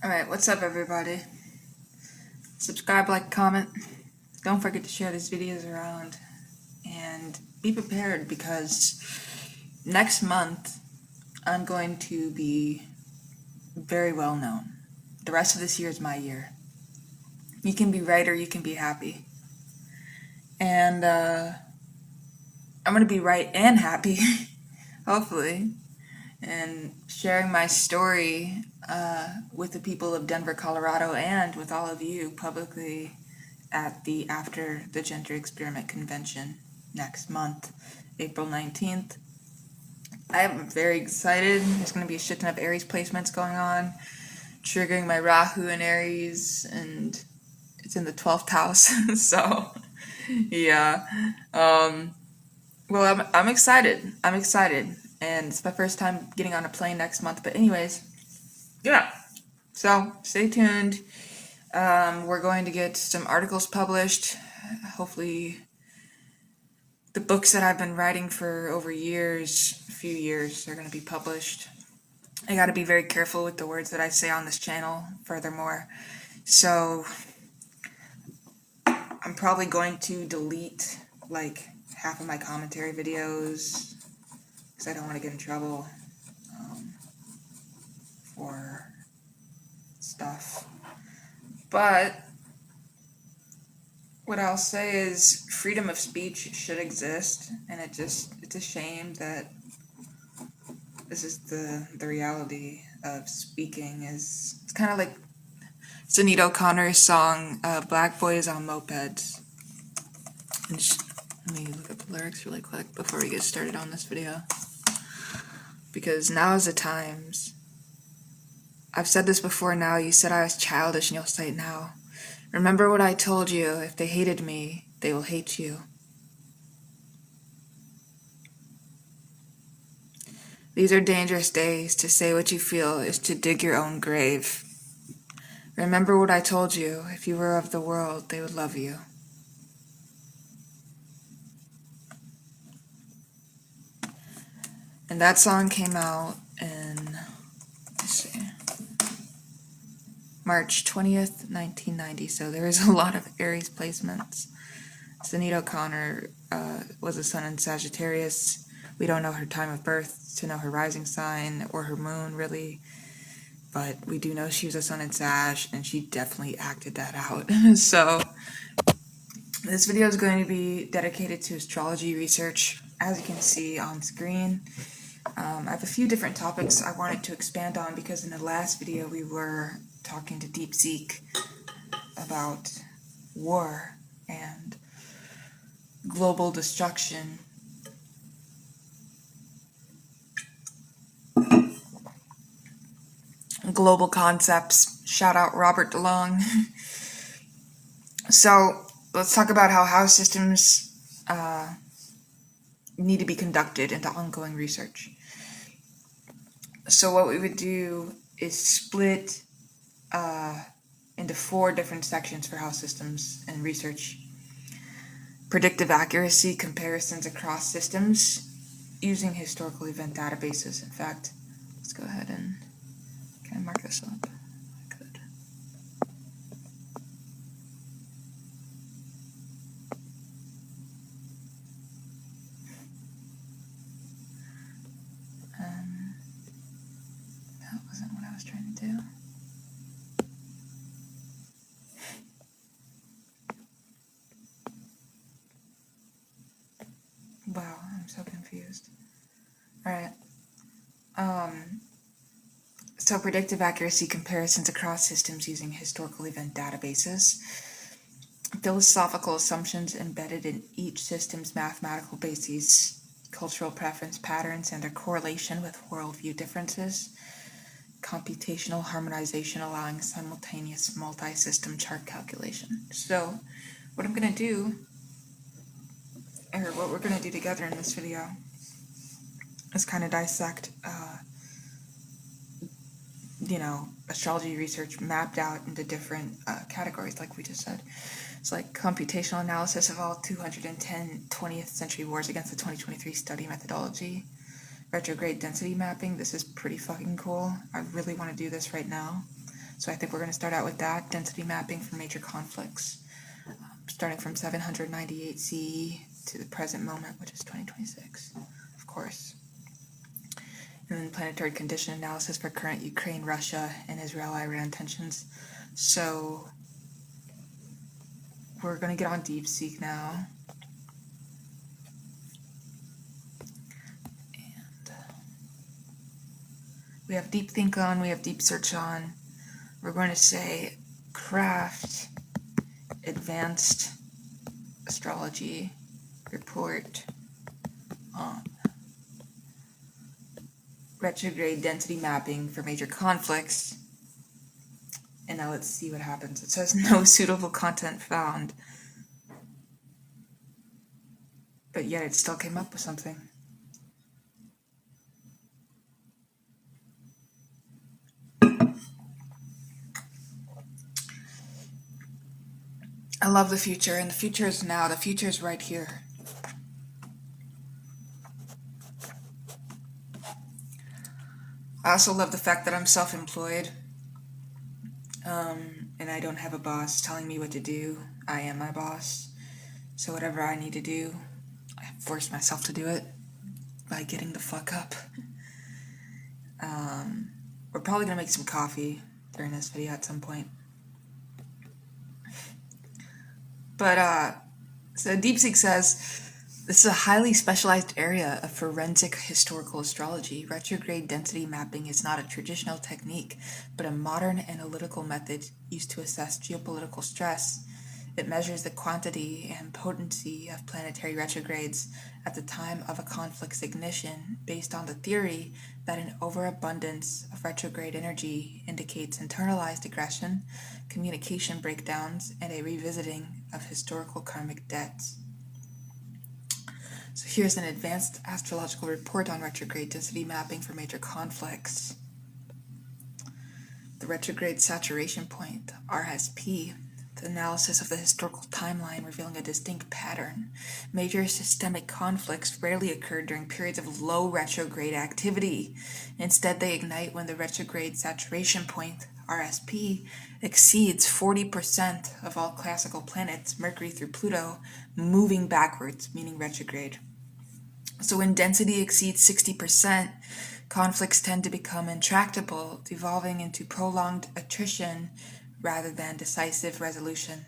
Alright, what's up everybody? Subscribe, like, comment. Don't forget to share these videos around. And be prepared because next month I'm going to be very well known. The rest of this year is my year. You can be right or you can be happy. And I'm going to be right and happy, hopefully. And sharing my story with the people of Denver, Colorado, and with all of you publicly at the After the Gender Experiment Convention next month, April 19th. I am very excited. There's going to be a shit ton of Aries placements going on, triggering my Rahu in Aries, and it's in the 12th house, so yeah. Well, I'm excited. I'm excited. And it's my first time getting on a plane next month. But anyways, yeah. So stay tuned. We're going to get some articles published. Hopefully the books that I've been writing for over a few years, are going to be published. I got to be very careful with the words that I say on this channel, furthermore. So I'm probably going to delete like half of my commentary videos because I don't want to get in trouble for stuff. But what I'll say is freedom of speech should exist, and it's a shame that this is the reality of speaking. It's kind of like Sinead O'Connor's song Black Boys on Mopeds. And let me look up the lyrics really quick before we get started on this video, because now is the times. I've said this before now. You said I was childish, and you'll say it now. Remember what I told you. If they hated me, they will hate you. These are dangerous days. To say what you feel is to dig your own grave. Remember what I told you. If you were of the world, they would love you. And that song came out in, let's see, March 20th, 1990, so there is a lot of Aries placements. Sinead O'Connor was a sun in Sagittarius. We don't know her time of birth to know her rising sign or her moon, really, but we do know she was a sun in Sag, and she definitely acted that out. So this video is going to be dedicated to astrology research, as you can see on screen. I have a few different topics I wanted to expand on because in the last video we were talking to Deepseek about war and global destruction. Global concepts. Shout out Robert DeLong. So let's talk about how house systems need to be conducted into ongoing research. So what we would do is split into 4 different sections for house systems and research. Predictive accuracy, comparisons across systems using historical event databases. In fact, let's go ahead and can I mark this up? I could. That wasn't what I was trying to do. Wow, I'm so confused. Alright. So predictive accuracy comparisons across systems using historical event databases. Philosophical assumptions embedded in each system's mathematical bases, cultural preference patterns, and their correlation with worldview differences. Computational harmonization allowing simultaneous multi-system chart calculation. So what I'm going to do, or what we're going to do together in this video, is kind of dissect astrology research mapped out into different categories, like we just said. It's like computational analysis of all 210 20th century wars against the 2023 study methodology. Retrograde density mapping. This is pretty fucking cool. I really want to do this right now. So I think we're going to start out with that, density mapping for major conflicts, starting from 798 CE to the present moment, which is 2026, of course. And then planetary condition analysis for current Ukraine, Russia, and Israel-Iran tensions. So we're going to get on Deepseek now. And we have Deepthink on, we have Deep Search on. We're going to say craft advanced astrology report on retrograde density mapping for major conflicts. And now let's see what happens. It says no suitable content found, but yet it still came up with something. I love the future, and the future is now. The future is right here. I also love the fact that I'm self-employed, and I don't have a boss telling me what to do. I am my boss. So whatever I need to do, I force myself to do it by getting the fuck up. We're probably going to make some coffee during this video at some point. But, so Deepseek says, this is a highly specialized area of forensic historical astrology. Retrograde density mapping is not a traditional technique, but a modern analytical method used to assess geopolitical stress. It measures the quantity and potency of planetary retrogrades at the time of a conflict's ignition, based on the theory that an overabundance of retrograde energy indicates internalized aggression, communication breakdowns, and a revisiting of historical karmic debts. So here's an advanced astrological report on retrograde density mapping for major conflicts. The retrograde saturation point, RSP, the analysis of the historical timeline revealing a distinct pattern. Major systemic conflicts rarely occur during periods of low retrograde activity. Instead, they ignite when the retrograde saturation point, RSP, exceeds 40% of all classical planets, Mercury through Pluto, moving backwards, meaning retrograde. So when density exceeds 60%, conflicts tend to become intractable, devolving into prolonged attrition rather than decisive resolution.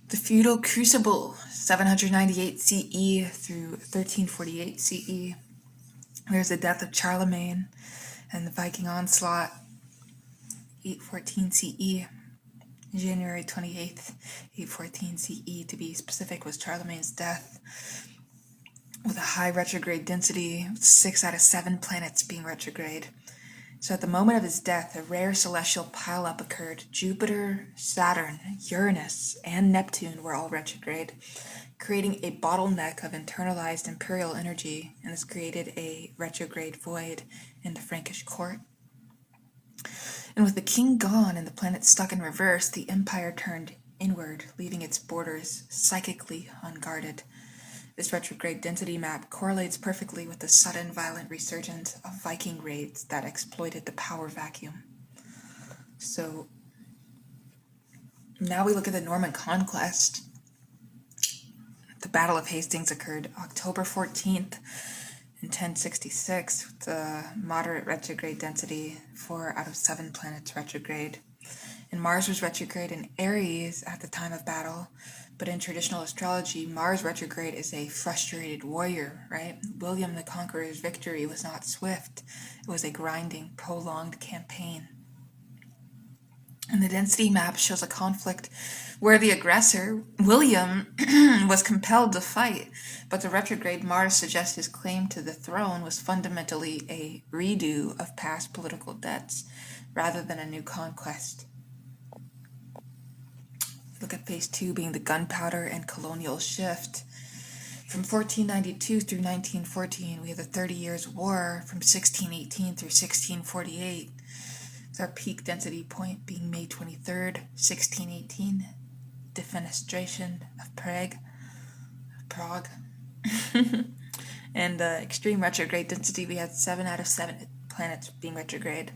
The feudal crucible, 798 CE through 1348 CE. There's the death of Charlemagne and the Viking onslaught, 814 CE. January 28th, 814 CE to be specific, was Charlemagne's death, with a high retrograde density, 6 out of 7 planets being retrograde. So at the moment of his death, a rare celestial pileup occurred. Jupiter, Saturn, Uranus, and Neptune were all retrograde, creating a bottleneck of internalized imperial energy, and this created a retrograde void in the Frankish court. And with the king gone and the planet stuck in reverse, the empire turned inward, leaving its borders psychically unguarded. This retrograde density map correlates perfectly with the sudden violent resurgence of Viking raids that exploited the power vacuum. So now we look at the Norman conquest. The Battle of Hastings occurred October 14th in 1066, with a moderate retrograde density, 4 out of 7 planets retrograde. And Mars was retrograde in Aries at the time of battle, but in traditional astrology, Mars retrograde is a frustrated warrior, right? William the Conqueror's victory was not swift. It was a grinding, prolonged campaign. And the density map shows a conflict where the aggressor, William, was compelled to fight, but the retrograde Mars suggests his claim to the throne was fundamentally a redo of past political debts rather than a new conquest. Look at phase 2 being the gunpowder and colonial shift. From 1492 through 1914, we have the 30 Years' War from 1618 through 1648. With our peak density point being May 23rd, 1618, defenestration of Prague. And extreme retrograde density, we had 7 out of 7 planets being retrograde.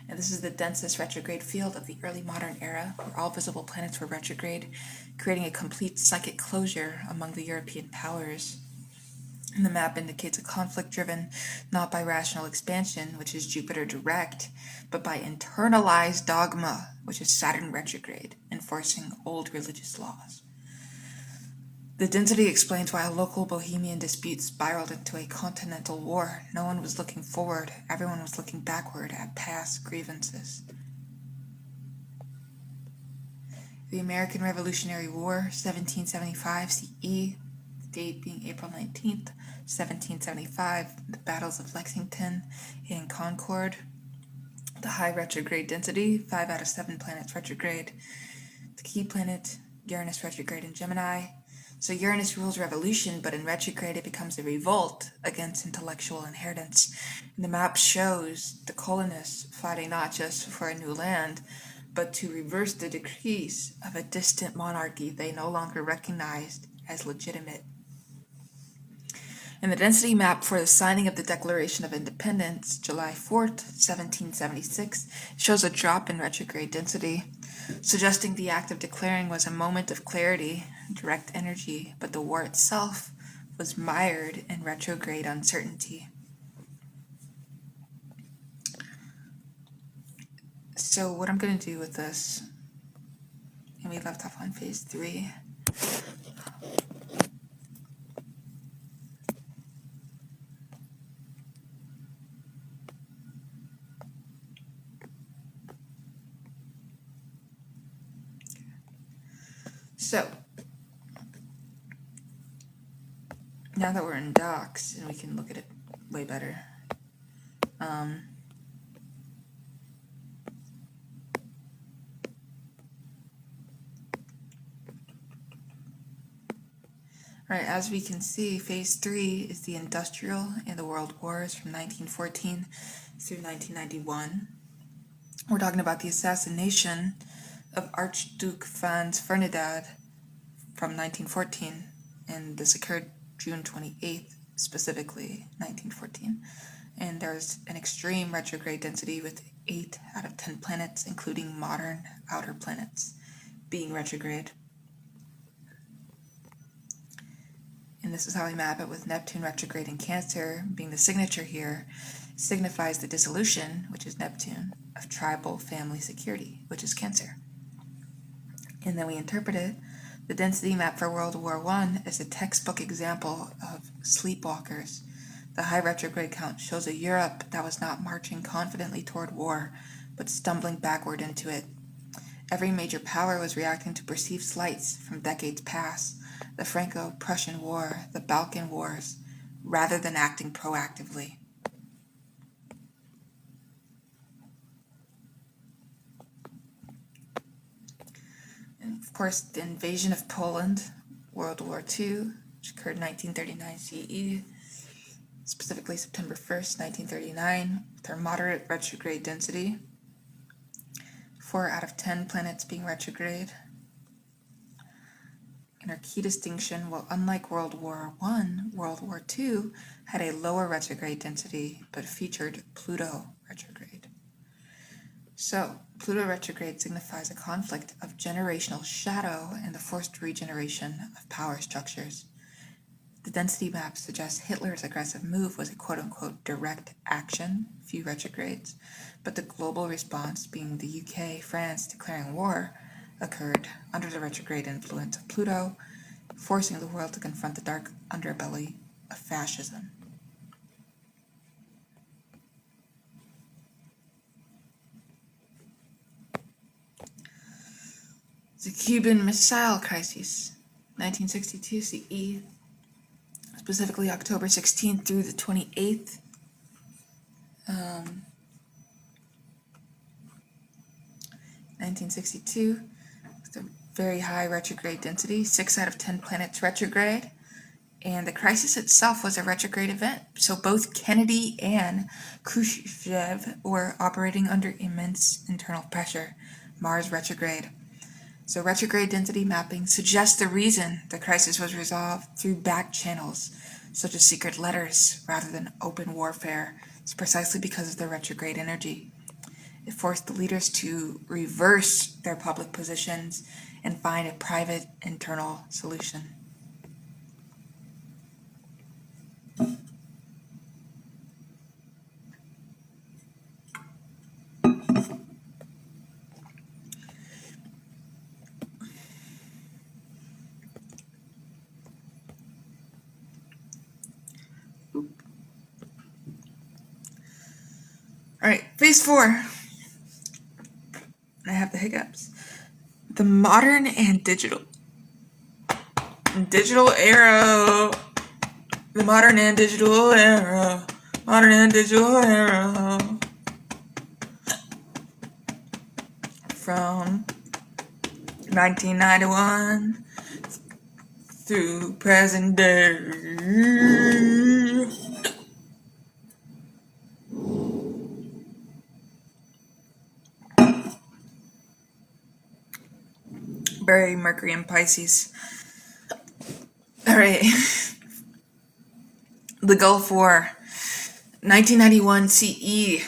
And this is the densest retrograde field of the early modern era, where all visible planets were retrograde, creating a complete psychic closure among the European powers. And the map indicates a conflict driven not by rational expansion, which is Jupiter direct, but by internalized dogma, which is Saturn retrograde, enforcing old religious laws. The density explains why a local Bohemian dispute spiraled into a continental war. No one was looking forward, everyone was looking backward at past grievances. The American Revolutionary War, 1775 CE, the date being April 19th, 1775, the battles of Lexington and Concord. The high retrograde density, 5 out of 7 planets retrograde. The key planet, Uranus retrograde in Gemini. So Uranus rules revolution, but in retrograde it becomes a revolt against intellectual inheritance. And the map shows the colonists fighting not just for a new land, but to reverse the decrees of a distant monarchy they no longer recognized as legitimate. In the density map for the signing of the Declaration of Independence, July 4th, 1776, shows a drop in retrograde density, suggesting the act of declaring was a moment of clarity, direct energy, but the war itself was mired in retrograde uncertainty. So what I'm going to do with this, and we left off on phase 3. So, now that we're in docs and we can look at it way better, Alright, as we can see, phase 3 is the industrial and the world wars from 1914 through 1991. We're talking about the assassination of Archduke Franz Ferdinand from 1914, and this occurred June 28th, specifically 1914. And there's an extreme retrograde density with 8 out of 10 planets, including modern outer planets, being retrograde. And this is how we map it with Neptune retrograde in Cancer being the signature here, signifies the dissolution, which is Neptune, of tribal family security, which is Cancer. And then we interpret it. The density map for World War I is a textbook example of sleepwalkers. The high retrograde count shows a Europe that was not marching confidently toward war, but stumbling backward into it. Every major power was reacting to perceived slights from decades past, the Franco-Prussian War, the Balkan Wars, rather than acting proactively. And of course, the invasion of Poland, World War II, which occurred in 1939 CE, specifically September 1st, 1939, with their moderate retrograde density, 4 out of 10 planets being retrograde. And our key distinction, well, unlike World War I, World War II had a lower retrograde density, but featured Pluto retrograde. So, Pluto retrograde signifies a conflict of generational shadow and the forced regeneration of power structures. The density map suggests Hitler's aggressive move was a quote-unquote direct action, few retrogrades, but the global response, being the UK, France declaring war, occurred under the retrograde influence of Pluto, forcing the world to confront the dark underbelly of fascism. The Cuban Missile Crisis, 1962 CE, specifically October 16th through the 28th. 1962, with a very high retrograde density, 6 out of 10 planets retrograde, and the crisis itself was a retrograde event. So both Kennedy and Khrushchev were operating under immense internal pressure. Mars retrograde. So retrograde density mapping suggests the reason the crisis was resolved through back channels, such as secret letters rather than open warfare. It's precisely because of the retrograde energy. It forced the leaders to reverse their public positions and find a private internal solution. Alright, phase 4. I have the hiccups. The modern and digital era. The modern and digital era. Modern and digital era. From 1991 through present day. Very Mercury and Pisces. Alright. The Gulf War, 1991 CE.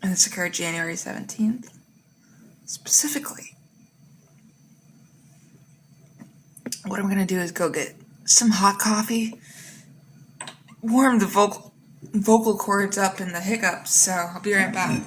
And this occurred January 17th. Specifically, what I'm going to do is go get some hot coffee, warm the vocal cords up and the hiccups, so I'll be right back.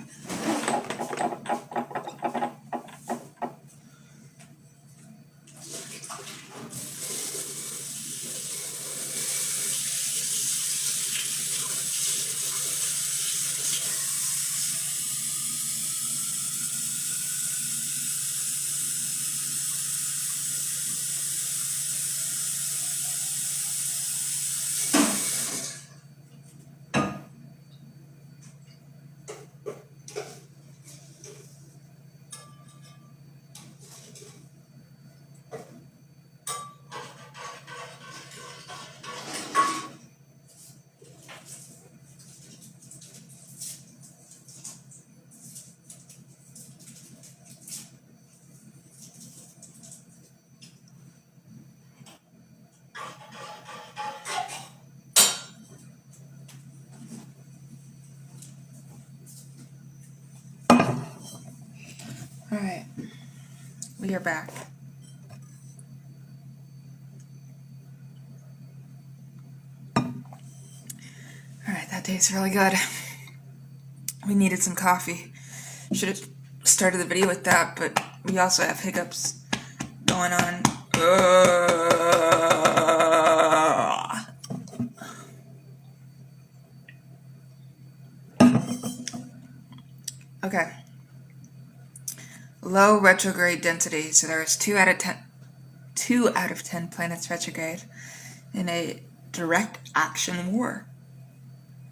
Alright, we are back. Alright, that tastes really good. We needed some coffee. Should have started the video with that, but we also have hiccups going on. Okay. Low retrograde density. So there was 2 out of 10 planets retrograde in a direct action war.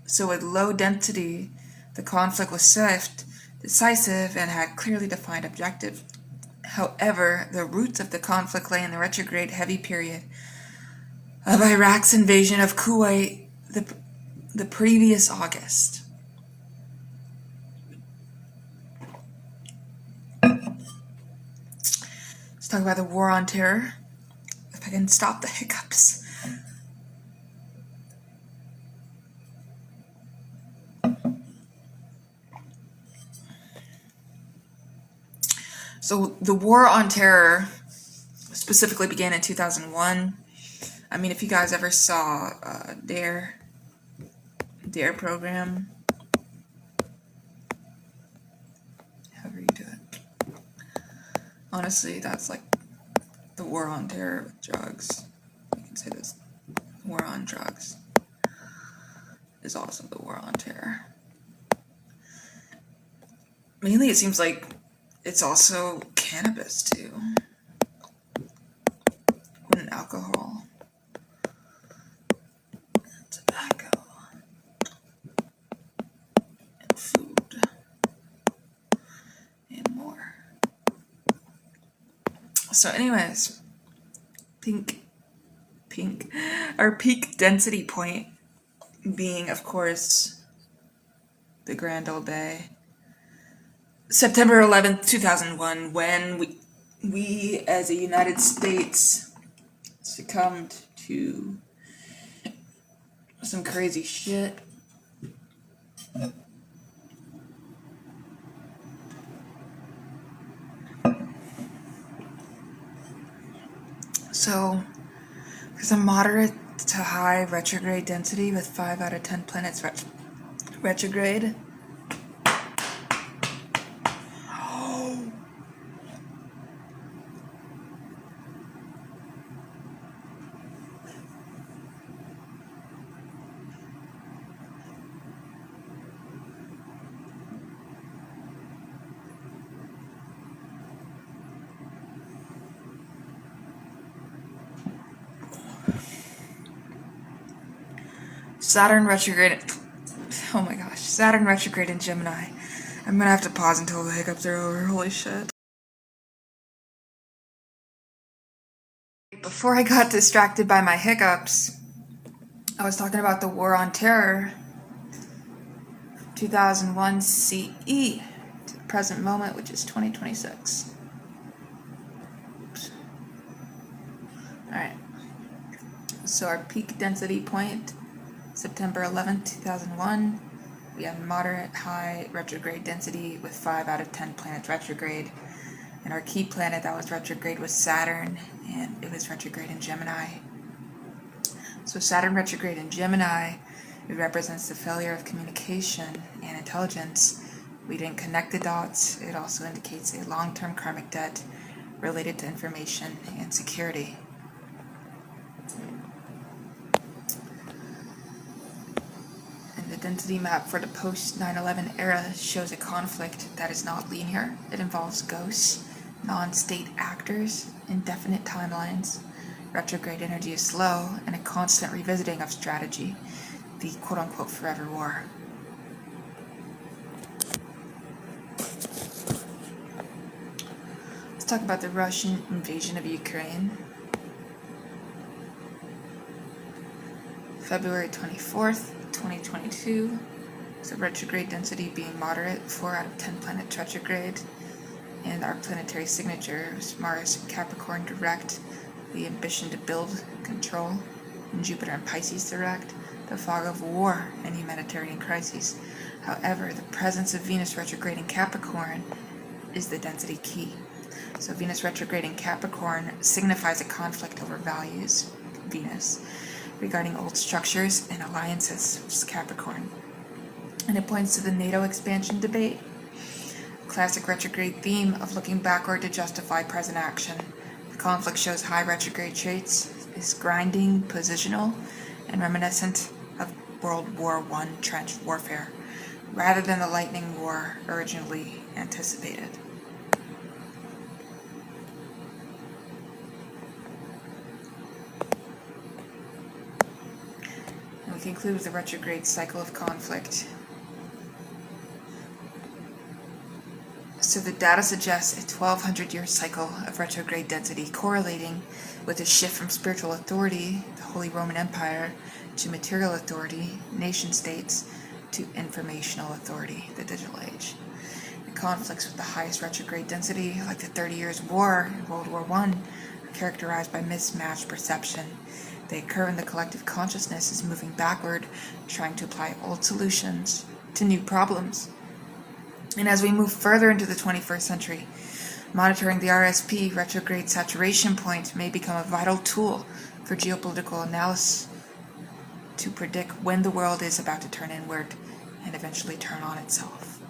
So with low density, the conflict was swift, decisive, and had clearly defined objective. However, the roots of the conflict lay in the retrograde heavy period of Iraq's invasion of Kuwait the previous August. Let's talk about the War on Terror. If I can stop the hiccups. So the War on Terror specifically began in 2001. I mean, if you guys ever saw DARE program, however you do it. Honestly, that's like the War on Terror with drugs. You can say this. War on drugs is also the War on Terror. Mainly, it seems like it's also cannabis too, and alcohol, and tobacco, and food, and more. So anyways, our peak density point being, of course, the grand old day, September 11th, 2001, when we as a United States succumbed to into some crazy shit. So, there's a moderate to high retrograde density with 5 out of 10 planets retrograde. Saturn retrograde. Oh my gosh, Saturn retrograde in Gemini. I'm gonna have to pause until the hiccups are over. Holy shit. Before I got distracted by my hiccups, I was talking about the War on Terror, 2001 CE to the present moment, which is 2026. Alright, so our peak density point, September 11th, 2001. We have moderate high retrograde density with 5 out of 10 planets retrograde. And our key planet that was retrograde was Saturn, and it was retrograde in Gemini. So Saturn retrograde in Gemini, it represents the failure of communication and intelligence. We didn't connect the dots. It also indicates a long-term karmic debt related to information and security. And the density map for the post 9/11 era shows a conflict that is not linear. It involves ghosts, non-state actors, indefinite timelines. Retrograde energy is slow, and a constant revisiting of strategy, the quote-unquote forever war. Let's talk about the Russian invasion of Ukraine. February 24th, 2022. So retrograde density being moderate, 4 out of 10 planets retrograde. And our planetary signature is Mars in Capricorn direct, the ambition to build, control, and Jupiter in Pisces direct, the fog of war and humanitarian crises. However, the presence of Venus retrograde in Capricorn is the density key. So Venus retrograde in Capricorn signifies a conflict over values, Venus, regarding old structures and alliances, which is Capricorn. And it points to the NATO expansion debate. Classic retrograde theme of looking backward to justify present action. The conflict shows high retrograde traits, is grinding, positional, and reminiscent of World War I trench warfare, rather than the lightning war originally anticipated. And we conclude with the retrograde cycle of conflict. So the data suggests a 1200-year cycle of retrograde density correlating with a shift from spiritual authority, the Holy Roman Empire, to material authority, nation states, to informational authority, the digital age. The conflicts with the highest retrograde density, like the 30 Years' War in World War I, are characterized by mismatched perception. They occur when the collective consciousness is moving backward, trying to apply old solutions to new problems. And as we move further into the 21st century, monitoring the RSP retrograde saturation point may become a vital tool for geopolitical analysis to predict when the world is about to turn inward and eventually turn on itself.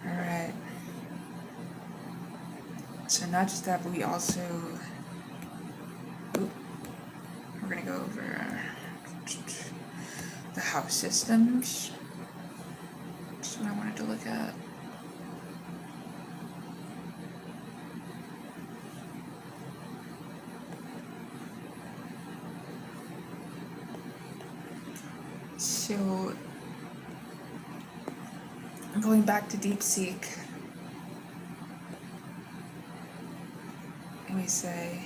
Alright. So not just that, but we also... we're going to go over the house systems. That's what I wanted to look at. So, going back to Deepseek, and we say,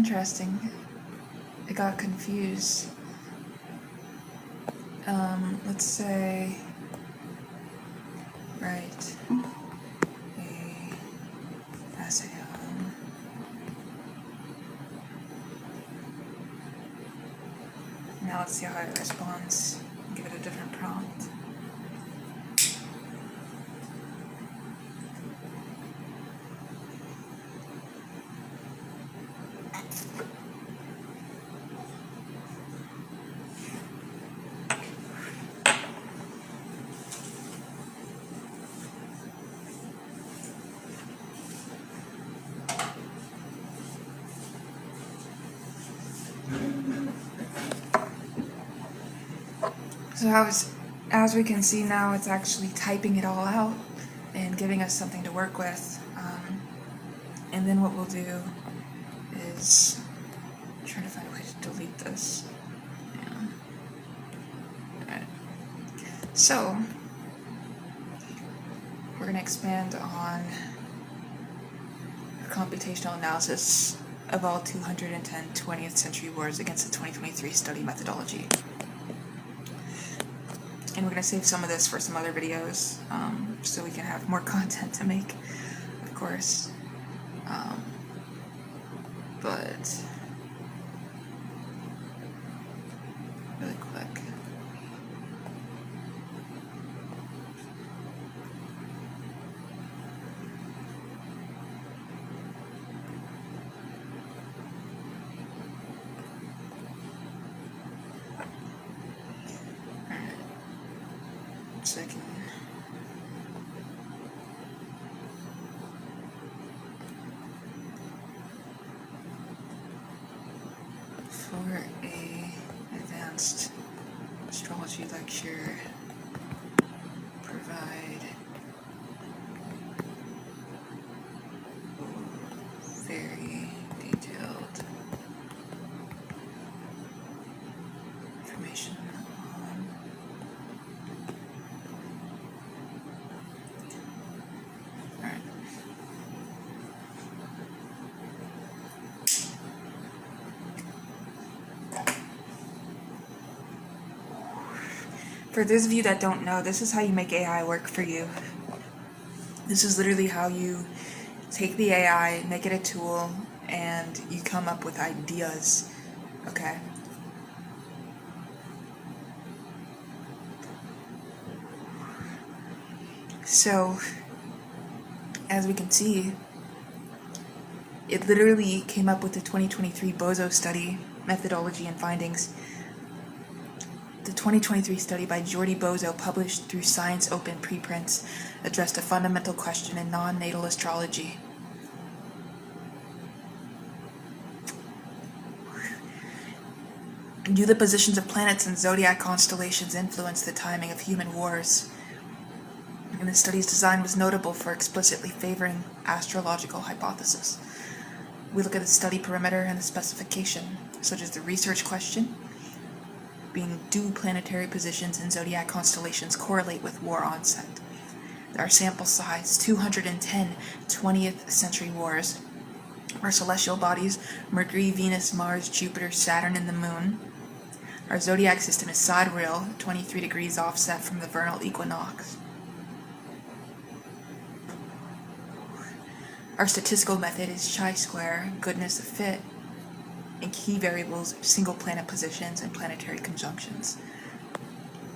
interesting. I got confused. Let's say, right, a essay on now let's see how it responds. Give it a different prompt. So as we can see now, it's actually typing it all out and giving us something to work with. And then what we'll do is try to find a way to delete this. Yeah. Alright. So we're going to expand on computational analysis of all 210 20th century wars against the 2023 study methodology. And we're going to save some of this for some other videos, so we can have more content to make, of course. But really quick. Second. For a advanced astrology lecture, provide very detailed information on For those of you that don't know, this is how you make AI work for you. This is literally how you take the AI, make it a tool, and you come up with ideas. Okay? So, as we can see, it literally came up with the 2023 Bozo study, methodology and findings. The 2023 study by Jordi Bozo, published through Science Open preprints, addressed a fundamental question in non-natal astrology. Do the positions of planets and zodiac constellations influence the timing of human wars? And the study's design was notable for explicitly favoring astrological hypothesis. We look at the study perimeter and the specification, such as the research question, being do planetary positions in zodiac constellations correlate with war onset? Our sample size, 210 20th century wars. Our celestial bodies, Mercury, Venus, Mars, Jupiter, Saturn, and the Moon. Our zodiac system is sidereal, 23 degrees offset from the vernal equinox. Our statistical method is chi-square, goodness of fit, and key variables, single planet positions, and planetary conjunctions.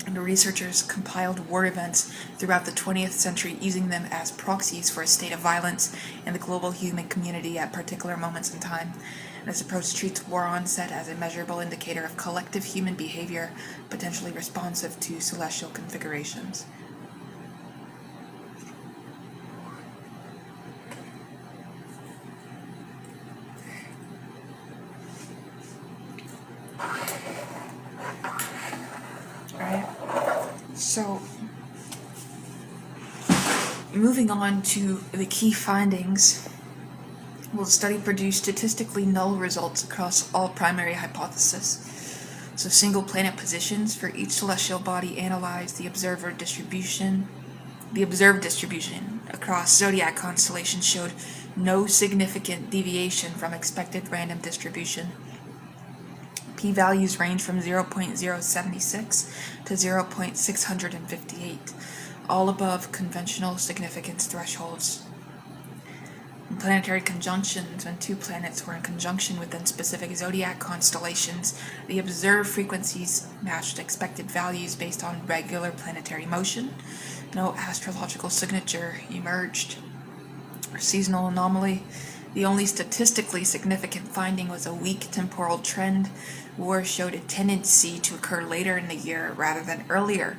And the researchers compiled war events throughout the 20th century, using them as proxies for a state of violence in the global human community at particular moments in time. And this approach treats war onset as a measurable indicator of collective human behavior, potentially responsive to celestial configurations. So, moving on to the key findings, well, the study produced statistically null results across all primary hypotheses. So single planet positions for each celestial body analyzed the observed distribution across zodiac constellations showed No significant deviation from expected random distribution. P-values range from 0.076 to 0.658, all above conventional significance thresholds. In planetary conjunctions, when two planets were in conjunction within specific zodiac constellations, the observed frequencies matched expected values based on regular planetary motion. No astrological signature emerged. For seasonal anomaly, the only statistically significant finding was a weak temporal trend. War showed a tendency to occur later in the year rather than earlier.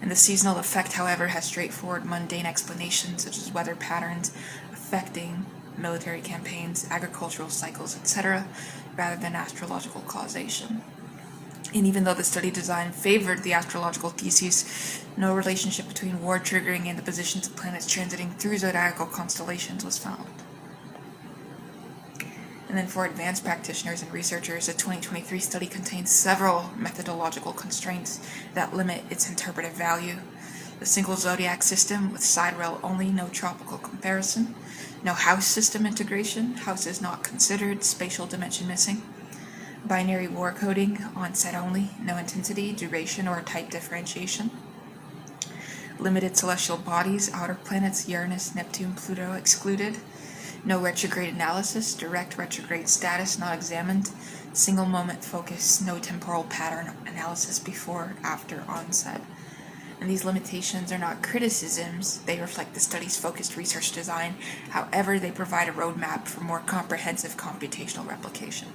And the seasonal effect, however, has straightforward mundane explanations such as weather patterns affecting military campaigns, agricultural cycles, etc., rather than astrological causation. And even though the study design favored the astrological theses, no relationship between war triggering and the positions of planets transiting through zodiacal constellations was found. And then for advanced practitioners and researchers, the 2023 study contains several methodological constraints that limit its interpretive value. The single zodiac system with sidereal only, no tropical comparison, no house system integration, houses not considered, spatial dimension missing, binary war coding, onset only, no intensity, duration, or type differentiation, limited celestial bodies, outer planets, Uranus, Neptune, Pluto excluded, no retrograde analysis, direct retrograde status not examined, single moment focus, no temporal pattern analysis before, after onset. And these limitations are not criticisms, they reflect the study's focused research design. However, they provide a roadmap for more comprehensive computational replication.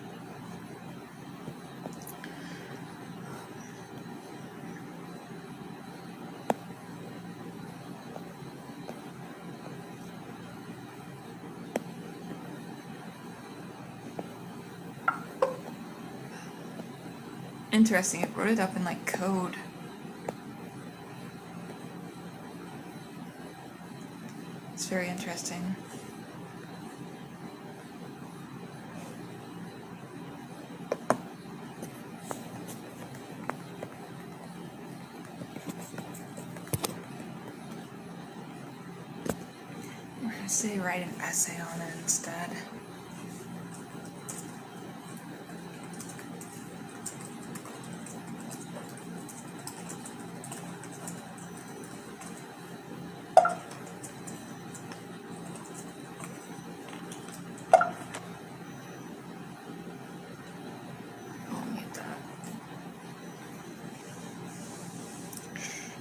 Interesting, it wrote it up in like code. It's very interesting. We're going to say write an essay on it instead.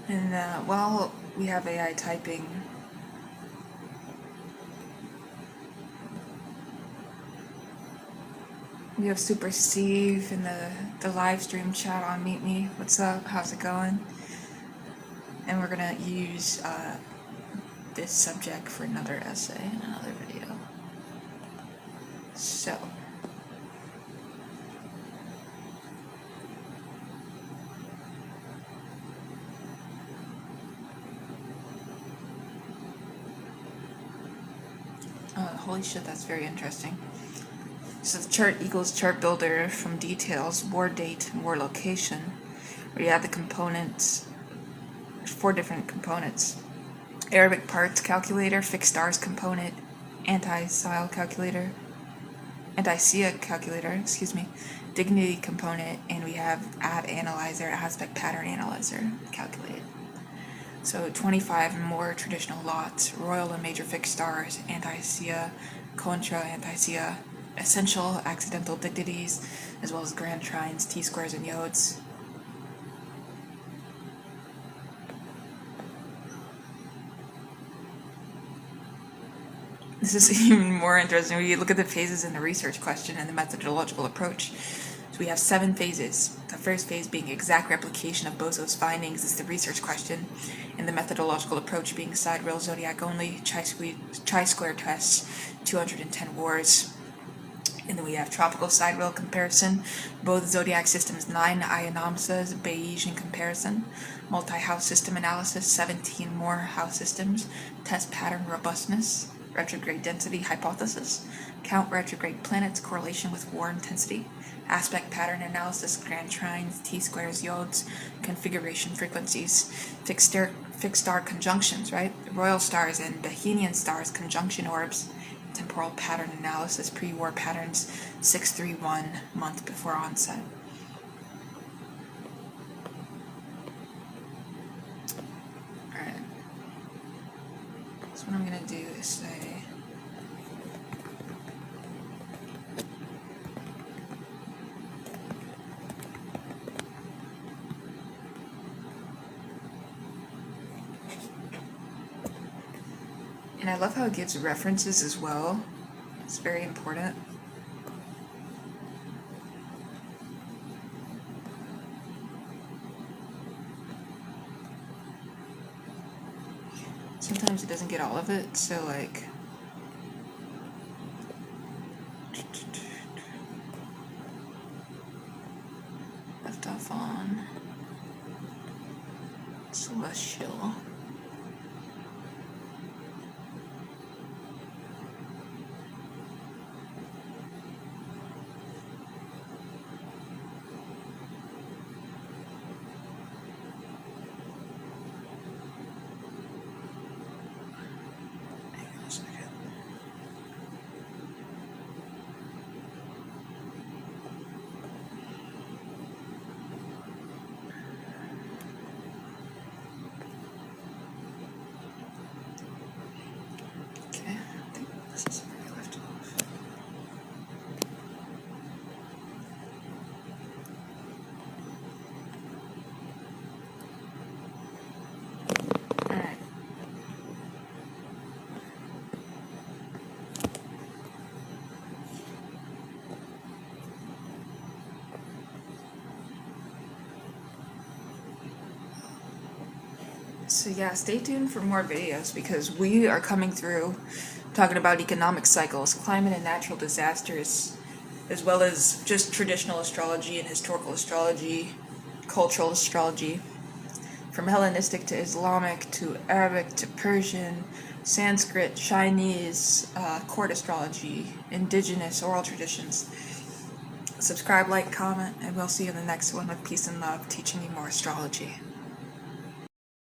And while we have AI typing, we have Super Steve in the live stream chat on Meet Me. What's up? How's it going? And we're gonna use this subject for another essay in another video. So. Holy shit, that's very interesting. So the chart equals chart builder from details, war date, and war location, where you have the components. There's 4 different components. Arabic parts calculator, fixed stars component, anti-SIA calculator, dignity component, and we have add analyzer, aspect pattern analyzer calculated. So 25 more traditional lots, royal and major fixed stars, anti-SIA, contra anti-SIA, essential accidental dignities, as well as grand trines, T-squares, and yods. This is even more interesting when you look at the phases in the research question and the methodological approach. So we have 7 phases. The first phase being exact replication of Bozo's findings is the research question, and the methodological approach being sidereal zodiac only, chi-square tests, 210 wars. And then we have tropical sidereal comparison, both zodiac systems 9 Ionomsas, Bayesian comparison, multi-house system analysis, 17 more house systems, test pattern robustness, retrograde density hypothesis, count retrograde planets, correlation with war intensity, aspect pattern analysis, grand trines, T-squares, yods, configuration frequencies, fixed fixed star conjunctions, right? The royal stars and Bohemian stars, conjunction orbs, temporal pattern analysis, pre-war patterns, 631, month before onset. Alright. So what I'm going to do is say, and I love how it gives references as well. It's very important. Sometimes it doesn't get all of it, so like left off on celestial. So yeah, stay tuned for more videos because we are coming through talking about economic cycles, climate and natural disasters, as well as just traditional astrology and historical astrology, cultural astrology, from Hellenistic to Islamic to Arabic to Persian, Sanskrit, Chinese, court astrology, indigenous, oral traditions. Subscribe, like, comment, and we'll see you in the next one with peace and love, teaching you more astrology.